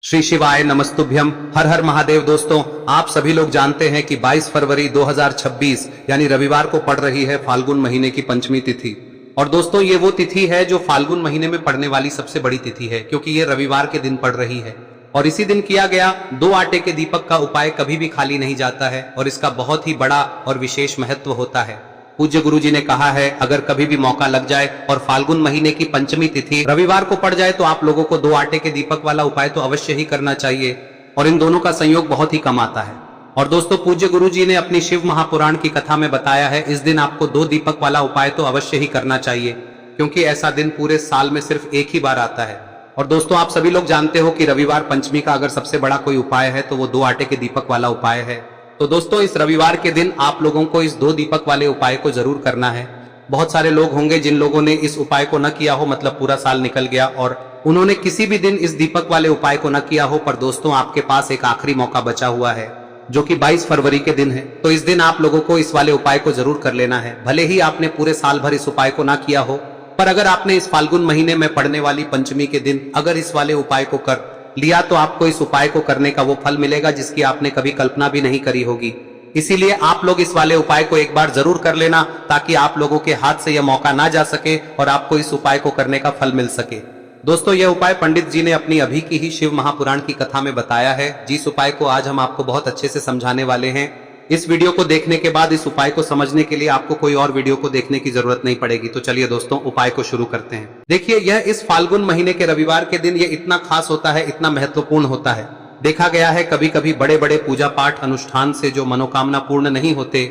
श्री शिवाय नमस्तुभ्यम। हर हर महादेव। दोस्तों, आप सभी लोग जानते हैं कि 22 फरवरी 2026 यानी रविवार को पड़ रही है फाल्गुन महीने की पंचमी तिथि। और दोस्तों, ये वो तिथि है जो फाल्गुन महीने में पड़ने वाली सबसे बड़ी तिथि है, क्योंकि ये रविवार के दिन पड़ रही है। और इसी दिन किया गया 2 आटे के दीपक का उपाय कभी भी खाली नहीं जाता है और इसका बहुत ही बड़ा और विशेष महत्व होता है। पूज्य गुरु जी ने कहा है, अगर कभी भी मौका लग जाए और फाल्गुन महीने की पंचमी तिथि रविवार को पड़ जाए तो आप लोगों को 2 आटे के दीपक वाला उपाय तो अवश्य ही करना चाहिए। और इन दोनों का संयोग बहुत ही कम आता है। और दोस्तों, पूज्य गुरु जी ने अपनी शिव महापुराण की कथा में बताया है, इस दिन आपको 2 दीपक वाला उपाय तो अवश्य ही करना चाहिए, क्योंकि ऐसा दिन पूरे साल में सिर्फ एक ही बार आता है। और दोस्तों, आप सभी लोग जानते हो कि रविवार पंचमी का अगर सबसे बड़ा कोई उपाय है तो वो 2 आटे के दीपक वाला उपाय है। तो दोस्तों, इस रविवार के दिन आप लोगों को इस 2 दीपक वाले उपाय को जरूर करना है। बहुत सारे लोग होंगे जिन लोगों ने इस उपाय को न किया हो, मतलब पूरा साल निकल गया और उन्होंने किसी भी दिन इस दीपक वाले उपाय को न किया हो, पर दोस्तों आपके पास एक आखिरी मौका बचा हुआ है जो कि 22 फरवरी के दिन है। तो इस दिन आप लोगों को इस वाले उपाय को जरूर कर लेना है। भले ही आपने पूरे साल भर इस उपाय को ना किया हो, पर अगर आपने इस फाल्गुन महीने में पड़ने वाली पंचमी के दिन अगर इस वाले उपाय को कर लिया तो आपको इस उपाय को करने का वो फल मिलेगा जिसकी आपने कभी कल्पना भी नहीं करी होगी। इसीलिए आप लोग इस वाले उपाय को एक बार जरूर कर लेना, ताकि आप लोगों के हाथ से यह मौका ना जा सके और आपको इस उपाय को करने का फल मिल सके। दोस्तों, यह उपाय पंडित जी ने अपनी अभी की ही शिव महापुराण की कथा में बताया है, जिस उपाय को आज हम आपको बहुत अच्छे से समझाने वाले हैं। इस वीडियो को देखने के बाद इस उपाय को समझने के लिए आपको कोई और वीडियो को देखने की जरूरत नहीं पड़ेगी। तो चलिए दोस्तों, उपाय को शुरू करते हैं। देखिए, यह इस फाल्गुन महीने के रविवार के दिन ये इतना खास होता है, इतना महत्वपूर्ण होता है। देखा गया है कभी कभी बड़े बड़े पूजा पाठ अनुष्ठान से जो मनोकामना पूर्ण नहीं होते,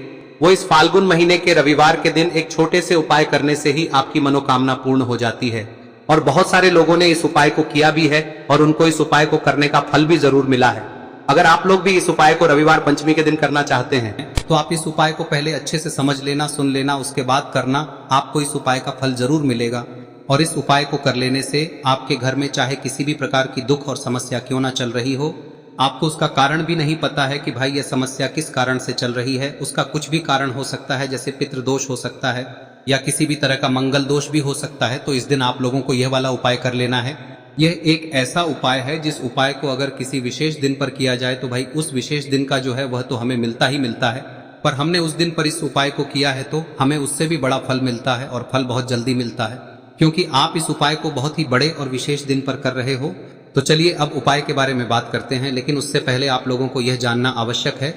वो इस फाल्गुन महीने के रविवार के दिन एक छोटे से उपाय करने से ही आपकी मनोकामना पूर्ण हो जाती है। और बहुत सारे लोगों ने इस उपाय को किया भी है और उनको इस उपाय को करने का फल भी जरूर मिला है। अगर आप लोग भी इस उपाय को रविवार पंचमी के दिन करना चाहते हैं तो आप इस उपाय को पहले अच्छे से समझ लेना, सुन लेना, उसके बाद करना। आपको इस उपाय का फल जरूर मिलेगा। और इस उपाय को कर लेने से आपके घर में चाहे किसी भी प्रकार की दुख और समस्या क्यों ना चल रही हो, आपको उसका कारण भी नहीं पता है कि भाई यह समस्या किस कारण से चल रही है, उसका कुछ भी कारण हो सकता है, जैसे पितृदोष हो सकता है या किसी भी तरह का मंगल दोष भी हो सकता है। तो इस दिन आप लोगों को यह वाला उपाय कर लेना है। यह एक ऐसा उपाय है जिस उपाय को अगर किसी विशेष दिन पर किया जाए तो भाई उस विशेष दिन का जो है वह तो हमें मिलता ही मिलता है, पर हमने उस दिन पर इस उपाय को किया है तो हमें उससे भी बड़ा फल मिलता है और फल बहुत जल्दी मिलता है, क्योंकि आप इस उपाय को बहुत ही बड़े और विशेष दिन पर कर रहे हो। तो चलिए अब उपाय के बारे में बात करते हैं, लेकिन उससे पहले आप लोगों को यह जानना आवश्यक है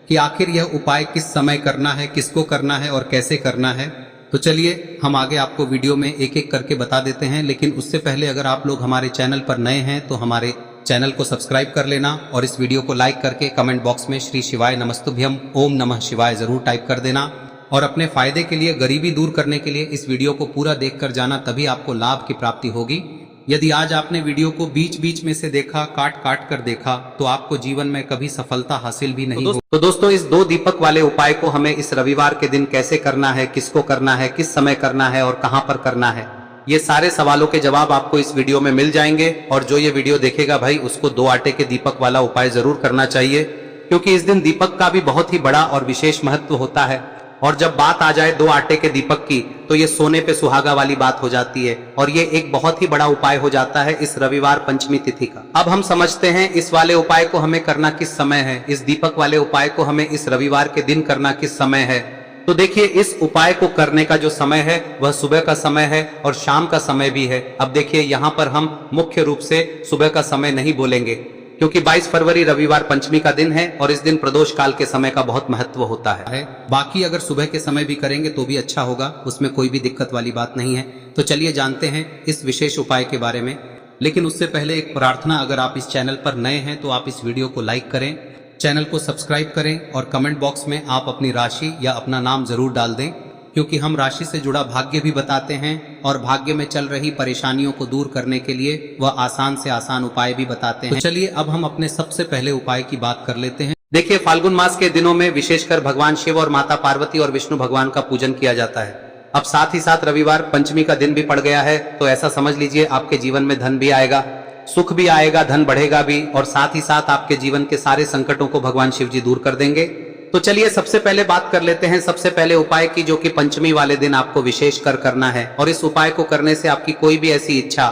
कि आखिर यह उपाय किस समय करना है, किसको करना है और कैसे करना है। तो चलिए हम आगे आपको वीडियो में एक एक करके बता देते हैं, लेकिन उससे पहले अगर आप लोग हमारे चैनल पर नए हैं तो हमारे चैनल को सब्सक्राइब कर लेना और इस वीडियो को लाइक करके कमेंट बॉक्स में श्री शिवाय नमस्तुभ्यम ओम नमः शिवाय जरूर टाइप कर देना। और अपने फायदे के लिए, गरीबी दूर करने के लिए इस वीडियो को पूरा देख कर जाना, तभी आपको लाभ की प्राप्ति होगी। यदि आज आपने वीडियो को बीच बीच में से देखा, काट काट कर देखा, तो आपको जीवन में कभी सफलता हासिल भी नहीं होगी। तो दोस्तों, इस 2 दीपक वाले उपाय को हमें इस रविवार के दिन कैसे करना है, किसको करना है, किस समय करना है और कहां पर करना है, ये सारे सवालों के जवाब आपको इस वीडियो में मिल जाएंगे। और जो ये वीडियो देखेगा भाई, उसको 2 आटे के दीपक वाला उपाय जरूर करना चाहिए, क्योंकि इस दिन दीपक का भी बहुत ही बड़ा और विशेष महत्व होता है। और जब बात आ जाए 2 आटे के दीपक की, तो ये सोने पे सुहागा वाली बात हो जाती है और ये एक बहुत ही बड़ा उपाय हो जाता है इस रविवार पंचमी तिथि का। अब हम समझते हैं इस वाले उपाय को हमें करना किस समय है, इस दीपक वाले उपाय को हमें इस रविवार के दिन करना किस समय है। तो देखिए, इस उपाय को करने का जो समय है वह सुबह का समय है और शाम का समय भी है। अब देखिए, यहाँ पर हम मुख्य रूप से सुबह का समय नहीं बोलेंगे, क्योंकि 22 फरवरी रविवार पंचमी का दिन है और इस दिन प्रदोष काल के समय का बहुत महत्व होता है। बाकी अगर सुबह के समय भी करेंगे तो भी अच्छा होगा, उसमें कोई भी दिक्कत वाली बात नहीं है। तो चलिए जानते हैं इस विशेष उपाय के बारे में। लेकिन उससे पहले एक प्रार्थना, अगर आप इस चैनल पर नए हैं तो आप इस वीडियो को लाइक करें, चैनल को सब्सक्राइब करें और कमेंट बॉक्स में आप अपनी राशि या अपना नाम जरूर डाल दें, क्योंकि हम राशि से जुड़ा भाग्य भी बताते हैं और भाग्य में चल रही परेशानियों को दूर करने के लिए वह आसान से आसान उपाय भी बताते हैं। तो चलिए अब हम अपने सबसे पहले उपाय की बात कर लेते हैं। देखिए, फाल्गुन मास के दिनों में विशेषकर भगवान शिव और माता पार्वती और विष्णु भगवान का पूजन किया जाता है। अब साथ ही साथ रविवार पंचमी का दिन भी पड़ गया है, तो ऐसा समझ लीजिए आपके जीवन में धन भी आएगा, सुख भी आएगा, धन बढ़ेगा भी, और साथ ही साथ आपके जीवन के सारे संकटों को भगवान शिव जी दूर कर देंगे। तो चलिए सबसे पहले बात कर लेते हैं सबसे पहले उपाय की, जो कि पंचमी वाले दिन आपको विशेष कर करना है। और इस उपाय को करने से आपकी कोई भी ऐसी इच्छा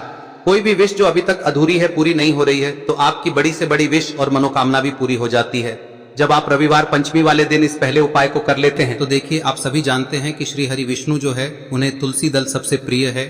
कोई भी विश जो अभी तक अधूरी है, पूरी नहीं हो रही है, तो आपकी बड़ी से बड़ी विश और मनोकामना भी पूरी हो जाती है जब आप रविवार पंचमी वाले दिन इस पहले उपाय को कर लेते हैं। तो देखिए, आप सभी जानते हैं कि श्री हरि विष्णु जो है उन्हें तुलसी दल सबसे प्रिय है।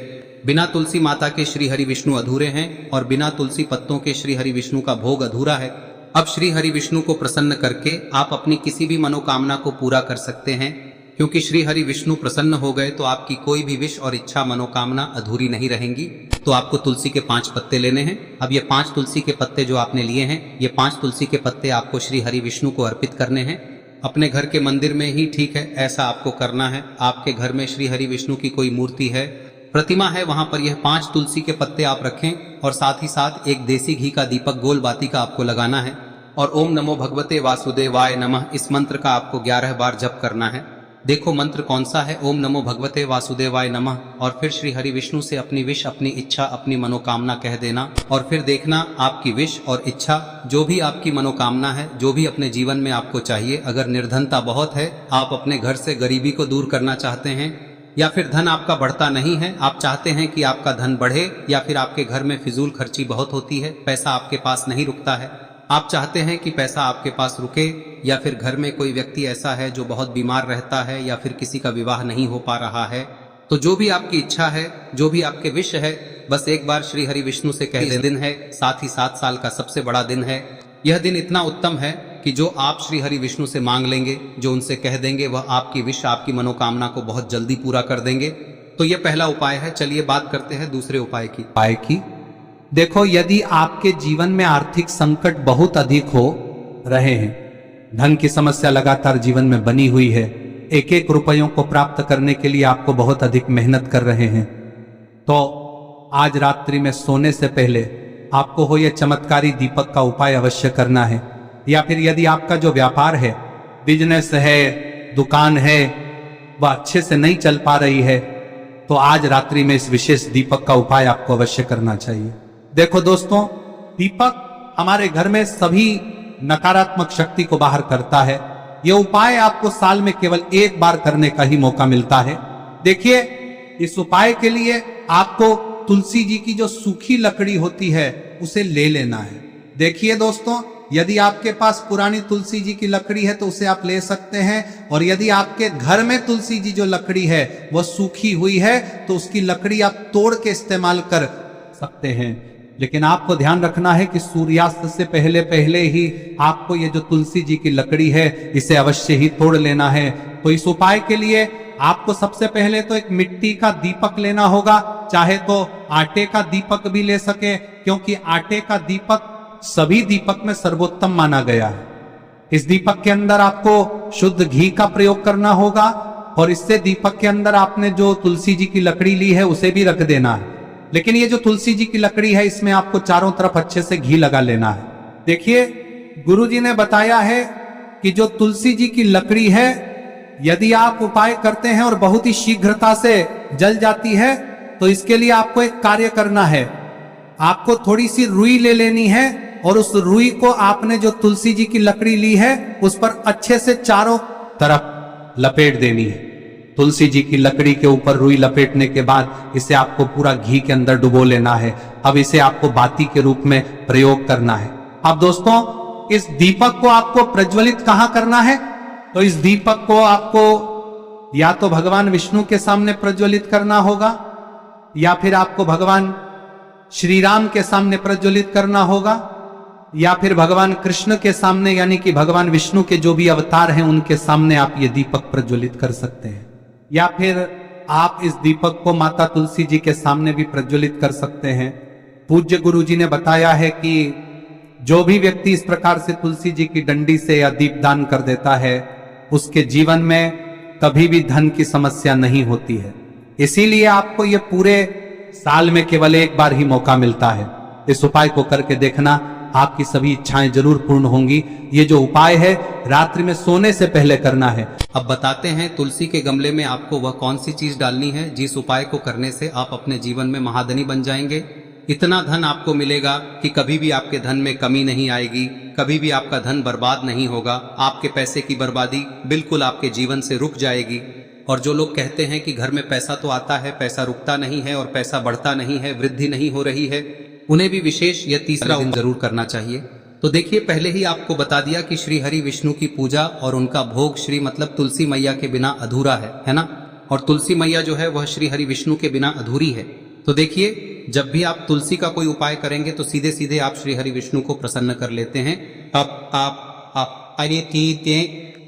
बिना तुलसी माता के श्री हरि विष्णु अधूरे हैं और बिना तुलसी पत्तों के श्री हरि विष्णु का भोग अधूरा है। अब श्री हरि विष्णु को प्रसन्न करके आप अपनी किसी भी मनोकामना को पूरा कर सकते हैं, क्योंकि श्री हरि विष्णु प्रसन्न हो गए तो आपकी कोई भी विश और इच्छा मनोकामना अधूरी नहीं रहेंगी। तो आपको तुलसी के 5 पत्ते लेने हैं। अब ये 5 तुलसी के पत्ते जो आपने लिए हैं, ये 5 तुलसी के पत्ते आपको श्री हरि विष्णु को अर्पित करने हैं। अपने घर के मंदिर में ही ठीक है, ऐसा आपको करना है। आपके घर में श्री हरि विष्णु की कोई मूर्ति है, प्रतिमा है, वहां पर यह 5 तुलसी के पत्ते आप रखें और साथ ही साथ एक देसी घी का दीपक गोल बाती का आपको लगाना है और ओम नमो भगवते वासुदेवाय नमः इस मंत्र का आपको 11 बार जप करना है। देखो मंत्र कौन सा है, ओम नमो भगवते वासुदेवाय नमः, और फिर श्री हरि विष्णु से अपनी विश, अपनी इच्छा, अपनी मनोकामना कह देना और फिर देखना आपकी विश और इच्छा, जो भी आपकी मनोकामना है, जो भी अपने जीवन में आपको चाहिए। अगर निर्धनता बहुत है, आप अपने घर से गरीबी को दूर करना चाहते हैं, या फिर धन आपका बढ़ता नहीं है, आप चाहते हैं कि आपका धन बढ़े, या फिर आपके घर में फिजूल खर्ची बहुत होती है, पैसा आपके पास नहीं रुकता है, आप चाहते हैं कि पैसा आपके पास रुके, या फिर घर में कोई व्यक्ति ऐसा है जो बहुत बीमार रहता है, या फिर किसी का विवाह नहीं हो पा रहा है, तो जो भी आपकी इच्छा है, जो भी आपके विश है, बस एक बार श्री हरि विष्णु से कह दें। दिन है, साथ ही 7 साल का सबसे बड़ा दिन है। यह दिन इतना उत्तम है कि जो आप श्री हरि विष्णु से मांग लेंगे, जो उनसे कह देंगे, वह आपकी विश, आपकी मनोकामना को बहुत जल्दी पूरा कर देंगे। तो यह पहला उपाय है। चलिए बात करते हैं दूसरे उपाय की। देखो, यदि आपके जीवन में आर्थिक संकट बहुत अधिक हो रहे हैं, धन की समस्या लगातार जीवन में बनी हुई है, एक एक रुपयों को प्राप्त करने के लिए आपको बहुत अधिक मेहनत कर रहे हैं, तो आज रात्रि में सोने से पहले आपको हो यह चमत्कारी दीपक का उपाय अवश्य करना है। या फिर यदि आपका जो व्यापार है, बिजनेस है, दुकान है, वह अच्छे से नहीं चल पा रही है, तो आज रात्रि में इस विशेष दीपक का उपाय आपको अवश्य करना चाहिए। देखो दोस्तों, दीपक हमारे घर में सभी नकारात्मक शक्ति को बाहर करता है। यह उपाय आपको साल में केवल एक बार करने का ही मौका मिलता है। देखिए, इस उपाय के लिए आपको तुलसी जी की जो सूखी लकड़ी होती है उसे ले लेना है। देखिए दोस्तों, यदि आपके पास पुरानी तुलसी जी की लकड़ी है तो उसे आप ले सकते हैं, और यदि आपके घर में तुलसी जी जो लकड़ी है वह सूखी हुई है तो उसकी लकड़ी आप तोड़ के इस्तेमाल कर सकते हैं। लेकिन आपको ध्यान रखना है कि सूर्यास्त से पहले पहले ही आपको ये जो तुलसी जी की लकड़ी है इसे अवश्य ही तोड़ लेना है। तो इस उपाय के लिए आपको सबसे पहले तो एक मिट्टी का दीपक लेना होगा, चाहे तो आटे का दीपक भी ले सके, क्योंकि आटे का दीपक सभी दीपक में सर्वोत्तम माना गया है। इस दीपक के अंदर आपको शुद्ध घी का प्रयोग करना होगा, और इससे दीपक के अंदर आपने जो तुलसी जी की लकड़ी ली है उसे भी रख देना है। लेकिन ये जो तुलसी जी की लकड़ी है, इसमें आपको चारों तरफ अच्छे से घी लगा लेना है। देखिए, गुरुजी ने बताया है कि जो तुलसी जी की लकड़ी है, यदि आप उपाय करते हैं और बहुत ही शीघ्रता से जल जाती है, तो इसके लिए आपको एक कार्य करना है। आपको थोड़ी सी रुई ले लेनी है और उस रुई को आपने जो तुलसी जी की लकड़ी ली है उस पर अच्छे से चारों तरफ लपेट देनी है। तुलसी जी की लकड़ी के ऊपर रुई लपेटने के बाद इसे आपको पूरा घी के अंदर डुबो लेना है। अब इसे आपको बाती के रूप में प्रयोग करना है। अब दोस्तों, इस दीपक को आपको प्रज्वलित कहां करना है? तो इस दीपक को आपको या तो भगवान विष्णु के सामने प्रज्वलित करना होगा, या फिर आपको भगवान श्री राम के सामने प्रज्वलित करना होगा, या फिर भगवान कृष्ण के सामने, यानी कि भगवान विष्णु के जो भी अवतार हैं उनके सामने आप ये दीपक प्रज्वलित कर सकते हैं। या फिर आप इस दीपक को माता तुलसी जी के सामने भी प्रज्वलित कर सकते हैं। पूज्य गुरु जी ने बताया है कि जो भी व्यक्ति इस प्रकार से तुलसी जी की डंडी से या दीपदान कर देता है, उसके जीवन में कभी भी धन की समस्या नहीं होती है। इसीलिए आपको ये पूरे साल में केवल एक बार ही मौका मिलता है। इस उपाय को करके देखना, आपकी सभी इच्छाएं जरूर पूर्ण होंगी। ये जो उपाय है रात्रि में सोने से पहले करना है। अब बताते हैं तुलसी के गमले में आपको वह कौन सी चीज डालनी है जिस उपाय को करने से आप अपने जीवन में महाधनी बन जाएंगे। इतना धन आपको मिलेगा कि कभी भी आपके धन में कमी नहीं आएगी, कभी भी आपका धन बर्बाद नहीं होगा। आपके पैसे की बर्बादी बिल्कुल आपके जीवन से रुक जाएगी। और जो लोग कहते हैं कि घर में पैसा तो आता है, पैसा रुकता नहीं है और पैसा बढ़ता नहीं है, वृद्धि नहीं हो रही है, उन्हें भी विशेष यह तीसरा दिन जरूर करना चाहिए। तो देखिए, पहले ही आपको बता दिया कि श्री हरि विष्णु की पूजा और उनका भोग श्री मतलब तुलसी मैया के बिना अधूरा है ना। और तुलसी मैया जो है वह श्री हरि विष्णु के बिना अधूरी है। तो देखिए, जब भी आप तुलसी का कोई उपाय करेंगे तो सीधे सीधे आप श्री हरि विष्णु को प्रसन्न कर लेते हैं।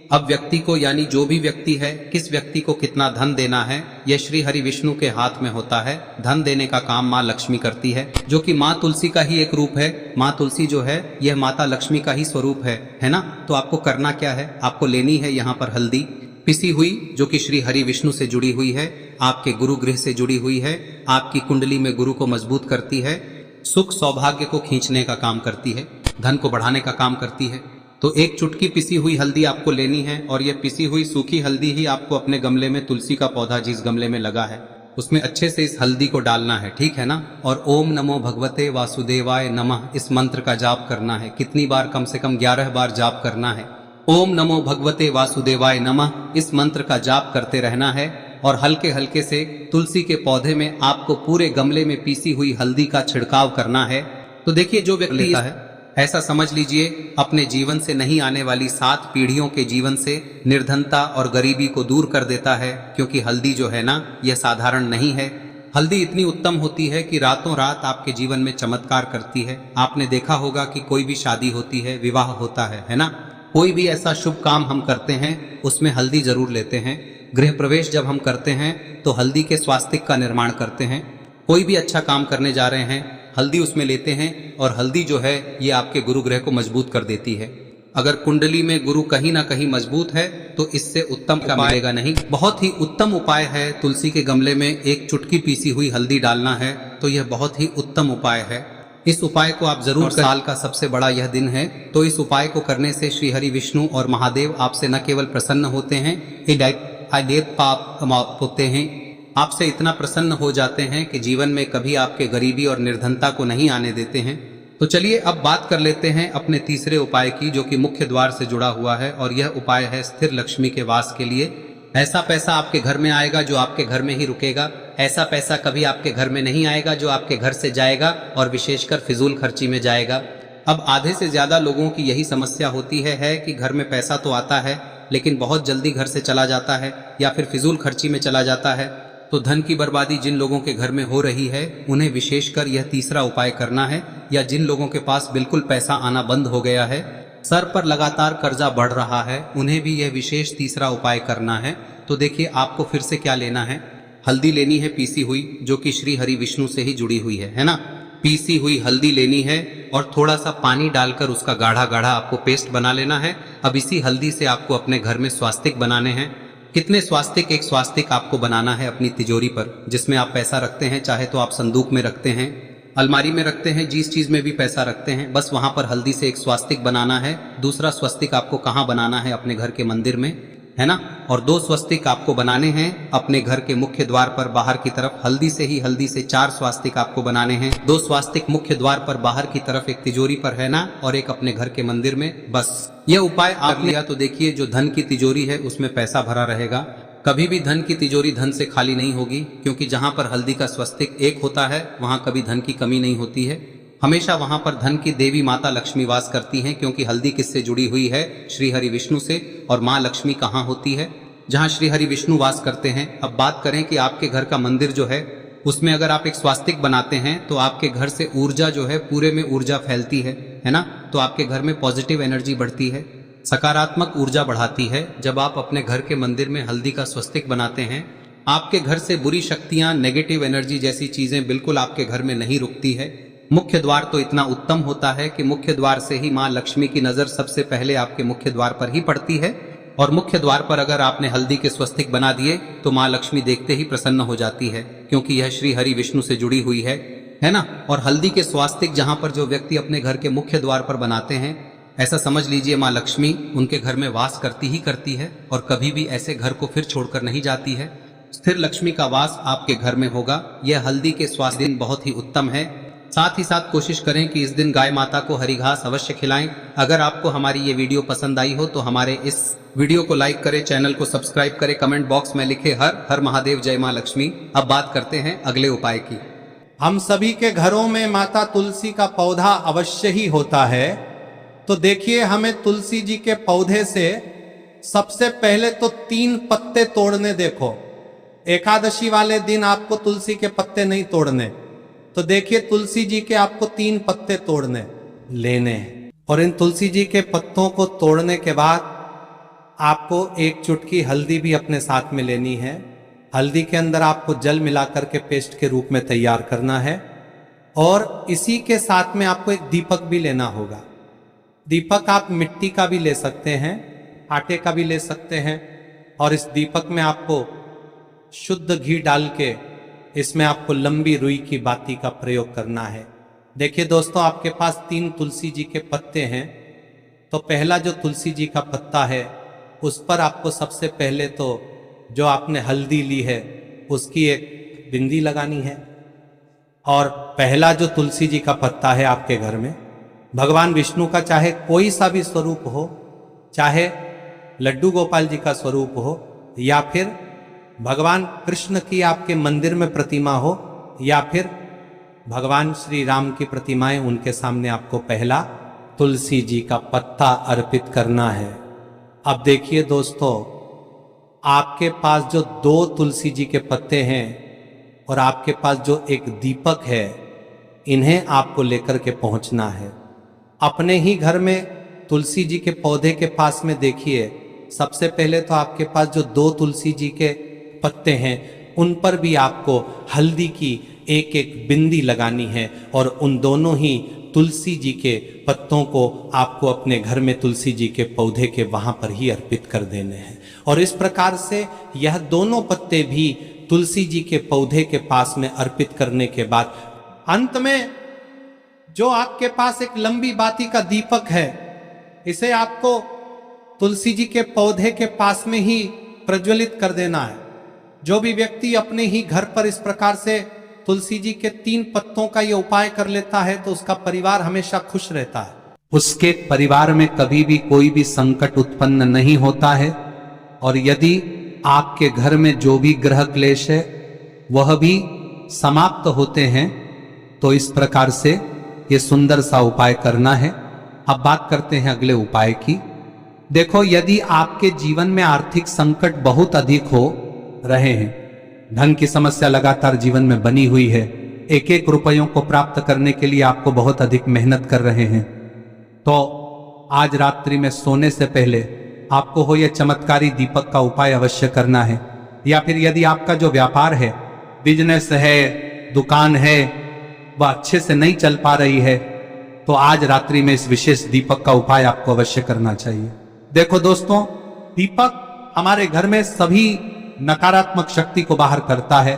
अब व्यक्ति को, यानी जो भी व्यक्ति है, किस व्यक्ति को कितना धन देना है, यह श्री हरि विष्णु के हाथ में होता है। धन देने का काम माँ लक्ष्मी करती है, जो कि माँ तुलसी का ही एक रूप है। माँ तुलसी जो है यह माता लक्ष्मी का ही स्वरूप है ना। तो आपको करना क्या है, आपको लेनी है यहाँ पर हल्दी पिसी हुई, जो कि श्री हरि विष्णु से जुड़ी हुई है, आपके गुरु गृह से जुड़ी हुई है, आपकी कुंडली में गुरु को मजबूत करती है, सुख सौभाग्य को खींचने का काम करती है, धन को बढ़ाने का काम करती है। तो एक चुटकी पिसी हुई हल्दी आपको लेनी है और यह पिसी हुई सूखी हल्दी ही आपको अपने गमले में, तुलसी का पौधा जिस गमले में लगा है उसमें अच्छे से इस हल्दी को डालना है, ठीक है ना। और ओम नमो भगवते वासुदेवाय नमः इस मंत्र का जाप करना है। कितनी बार? कम से कम 11 बार जाप करना है। ओम नमो भगवते वासुदेवाय नमः इस मंत्र का जाप करते रहना है और हल्के हल्के से तुलसी के पौधे में आपको पूरे गमले में पीसी हुई हल्दी का छिड़काव करना है। तो देखिए, जो व्यक्ति लेता है, ऐसा समझ लीजिए अपने जीवन से नहीं आने वाली 7 पीढ़ियों के जीवन से निर्धनता और गरीबी को दूर कर देता है। क्योंकि हल्दी जो है ना, यह साधारण नहीं है। हल्दी इतनी उत्तम होती है कि रातों रात आपके जीवन में चमत्कार करती है। आपने देखा होगा कि कोई भी शादी होती है, विवाह होता है ना, कोई भी ऐसा शुभ काम हम करते हैं उसमें हल्दी जरूर लेते हैं। गृह प्रवेश जब हम करते हैं तो हल्दी के स्वास्तिक का निर्माण करते हैं। कोई भी अच्छा काम करने जा रहे हैं, हल्दी उसमें लेते हैं और हल्दी जो है ये आपके गुरु ग्रह को मजबूत कर देती है। अगर कुंडली में गुरु कहीं ना कहीं मजबूत है तो इससे उत्तम का मिलेगा नहीं। बहुत ही उत्तम उपाय है, तुलसी के गमले में एक चुटकी पीसी हुई हल्दी डालना है, तो यह बहुत ही उत्तम उपाय है। इस उपाय को आप जरूर, साल का सबसे बड़ा यह दिन है, तो इस उपाय को करने से श्री हरि विष्णु और महादेव आपसे न केवल प्रसन्न होते हैं, होते हैं, आपसे इतना प्रसन्न हो जाते हैं कि जीवन में कभी आपके गरीबी और निर्धनता को नहीं आने देते हैं। तो चलिए अब बात कर लेते हैं अपने तीसरे उपाय की, जो कि मुख्य द्वार से जुड़ा हुआ है और यह उपाय है स्थिर लक्ष्मी के वास के लिए। ऐसा पैसा आपके घर में आएगा जो आपके घर में ही रुकेगा। ऐसा पैसा कभी आपके घर में नहीं आएगा जो आपके घर से जाएगा और विशेषकर फिजूल खर्ची में जाएगा। अब आधे से ज्यादा लोगों की यही समस्या होती है कि घर में पैसा तो आता है लेकिन बहुत जल्दी घर से चला जाता है या फिर फिजूल खर्ची में चला जाता है। तो धन की बर्बादी जिन लोगों के घर में हो रही है उन्हें विशेषकर यह तीसरा उपाय करना है, या जिन लोगों के पास बिल्कुल पैसा आना बंद हो गया है, सर पर लगातार कर्जा बढ़ रहा है, उन्हें भी यह विशेष तीसरा उपाय करना है। तो देखिए, आपको फिर से क्या लेना है, हल्दी लेनी है पीसी हुई, जो कि श्री हरि विष्णु से ही जुड़ी हुई है ना। पीसी हुई हल्दी लेनी है और थोड़ा सा पानी डालकर उसका गाढ़ा गाढ़ा आपको पेस्ट बना लेना है। अब इसी हल्दी से आपको अपने घर में स्वास्तिक बनाने हैं। कितने स्वास्तिक? एक स्वास्तिक आपको बनाना है अपनी तिजोरी पर, जिसमें आप पैसा रखते हैं, चाहे तो आप संदूक में रखते हैं, अलमारी में रखते हैं, जिस चीज में भी पैसा रखते हैं, बस वहां पर हल्दी से एक स्वास्तिक बनाना है। दूसरा स्वस्तिक आपको कहाँ बनाना है? अपने घर के मंदिर में, है ना। और 2 स्वस्तिक आपको बनाने हैं अपने घर के मुख्य द्वार पर बाहर की तरफ। हल्दी से 4 स्वास्तिक आपको बनाने हैं। 2 स्वास्तिक मुख्य द्वार पर बाहर की तरफ, एक तिजोरी पर, है ना, और एक अपने घर के मंदिर में। बस यह उपाय आप लिया तो देखिए, जो धन की तिजोरी है उसमें पैसा भरा रहेगा। कभी भी धन की तिजोरी धन से खाली नहीं होगी, क्योंकि जहां पर हल्दी का स्वस्तिक एक होता है वहां कभी धन की कमी नहीं होती है। हमेशा वहां पर धन की देवी माता लक्ष्मी वास करती हैं, क्योंकि हल्दी किससे जुड़ी हुई है? श्री हरि विष्णु से। और माँ लक्ष्मी कहाँ होती है? जहाँ श्री हरि विष्णु वास करते हैं। अब बात करें कि आपके घर का मंदिर जो है उसमें अगर आप एक स्वास्तिक बनाते हैं तो आपके घर से ऊर्जा जो है, पूरे में ऊर्जा फैलती है ना। तो आपके घर में पॉजिटिव एनर्जी बढ़ती है, सकारात्मक ऊर्जा बढ़ाती है। जब आप अपने घर के मंदिर में हल्दी का स्वस्तिक बनाते हैं, आपके घर से बुरी शक्तियां, नेगेटिव एनर्जी जैसी चीजें बिल्कुल आपके घर में नहीं रुकती है। मुख्य द्वार तो इतना उत्तम होता है कि मुख्य द्वार से ही माँ लक्ष्मी की नजर सबसे पहले आपके मुख्य द्वार पर ही पड़ती है। और मुख्य द्वार पर अगर आपने हल्दी के स्वस्तिक बना दिए तो माँ लक्ष्मी देखते ही प्रसन्न हो जाती है, क्योंकि यह श्री हरि विष्णु से जुड़ी हुई है ना। और हल्दी के स्वास्तिक जहां पर जो व्यक्ति अपने घर के मुख्य द्वार पर बनाते हैं, ऐसा समझ लीजिए माँ लक्ष्मी उनके घर में वास करती ही करती है और कभी भी ऐसे घर को फिर छोड़कर नहीं जाती है। स्थिर लक्ष्मी का वास आपके घर में होगा। यह हल्दी के स्वास्थ्य दिन बहुत ही उत्तम है। साथ ही साथ कोशिश करें कि इस दिन गाय माता को हरी घास अवश्य खिलाएं। अगर आपको हमारी ये वीडियो पसंद आई हो तो हमारे इस वीडियो को लाइक करें, चैनल को सब्सक्राइब करें, कमेंट बॉक्स में लिखे हर हर महादेव, जय मां लक्ष्मी। अब बात करते हैं अगले उपाय की। हम सभी के घरों में माता तुलसी का पौधा अवश्य ही होता है। तो देखिए, हमें तुलसी जी के पौधे से सबसे पहले तो 3 पत्ते तोड़ने। देखो, एकादशी वाले दिन आपको तुलसी के पत्ते नहीं तोड़ने। तो देखिए, तुलसी जी के आपको 3 पत्ते तोड़ने लेने हैं। और इन तुलसी जी के पत्तों को तोड़ने के बाद आपको 1 चुटकी हल्दी भी अपने साथ में लेनी है। हल्दी के अंदर आपको जल मिलाकर के पेस्ट के रूप में तैयार करना है। और इसी के साथ में आपको एक दीपक भी लेना होगा। दीपक आप मिट्टी का भी ले सकते हैं, आटे का भी ले सकते हैं। और इस दीपक में आपको शुद्ध घी डाल के इसमें आपको लंबी रुई की बाती का प्रयोग करना है। देखिए दोस्तों, आपके पास 3 तुलसी जी के पत्ते हैं। तो पहला जो तुलसी जी का पत्ता है उस पर आपको सबसे पहले तो जो आपने हल्दी ली है उसकी एक बिंदी लगानी है। और पहला जो तुलसी जी का पत्ता है आपके घर में, भगवान विष्णु का चाहे कोई सा भी स्वरूप हो, चाहे लड्डू गोपाल जी का स्वरूप हो, या फिर भगवान कृष्ण की आपके मंदिर में प्रतिमा हो, या फिर भगवान श्री राम की प्रतिमाएं, उनके सामने आपको पहला तुलसी जी का पत्ता अर्पित करना है। अब देखिए दोस्तों, आपके पास जो 2 तुलसी जी के पत्ते हैं और आपके पास जो एक दीपक है, इन्हें आपको लेकर के पहुंचना है। अपने ही घर में तुलसी जी के पौधे के पास में देखिए, सबसे पहले तो आपके पास जो 2 तुलसी जी के पत्ते हैं उन पर भी आपको हल्दी की एक बिंदी लगानी है। और उन दोनों ही तुलसी जी के पत्तों को आपको अपने घर में तुलसी जी के पौधे के वहां पर ही अर्पित कर देने हैं। और इस प्रकार से यह दोनों पत्ते भी तुलसी जी के पौधे के पास में अर्पित करने के बाद अंत में जो आपके पास एक लंबी बाती का दीपक है, इसे आपको तुलसी जी के पौधे के पास में ही प्रज्वलित कर देना है। जो भी व्यक्ति अपने ही घर पर इस प्रकार से तुलसी जी के 3 पत्तों का ये उपाय कर लेता है तो उसका परिवार हमेशा खुश रहता है। उसके परिवार में कभी भी कोई भी संकट उत्पन्न नहीं होता है। और यदि आपके घर में जो भी ग्रह क्लेश है वह भी समाप्त होते हैं। तो इस प्रकार से ये सुंदर सा उपाय करना है। अब बात करते हैं अगले उपाय की। देखो, यदि आपके जीवन में आर्थिक संकट बहुत अधिक हो रहे हैं, धन की समस्या लगातार जीवन में बनी हुई है, एक रुपयों को प्राप्त करने के लिए आपको बहुत अधिक मेहनत कर रहे हैं, तो आज रात्रि में सोने से पहले आपको हो यह चमत्कारी दीपक का उपाय अवश्य करना है। या फिर यदि आपका जो व्यापार है, बिजनेस है, दुकान है, वह अच्छे से नहीं चल पा रही है, तो आज रात्रि में इस विशेष दीपक का उपाय आपको अवश्य करना चाहिए। देखो दोस्तों, दीपक हमारे घर में सभी नकारात्मक शक्ति को बाहर करता है।